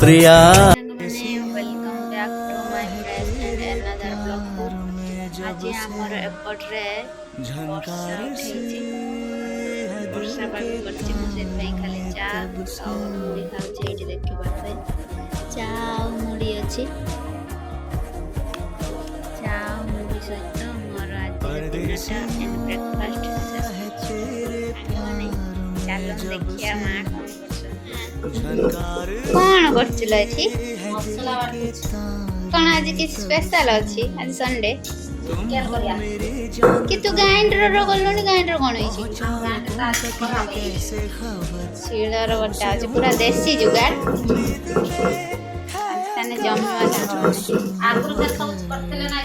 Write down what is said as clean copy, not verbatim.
Priya welcome back to my friend and another blog. आज हमर एपटरे वर्षा उठेछि, वर्षा पाग करछि। मु से पे खाली चा और मुड़ी खाउछि। एठी देखि पारे चा और मुड़ी अछि। चा और मुड़ी सहित मोर आज दिनटा एंड ब्रेकफास्ट चलो देखिया मां कौन करछिला एठी मसला बाटुछि। कौन आज कि स्पेशल अछि? आज संडे क्या करिया कि तू ग्राइंडर रो गलोनी। ग्राइंडर कोन होइछि? सीलर बटा अछि, पूरा देसी जुगाड़। तने जम्मा आगुर के सब करथले ना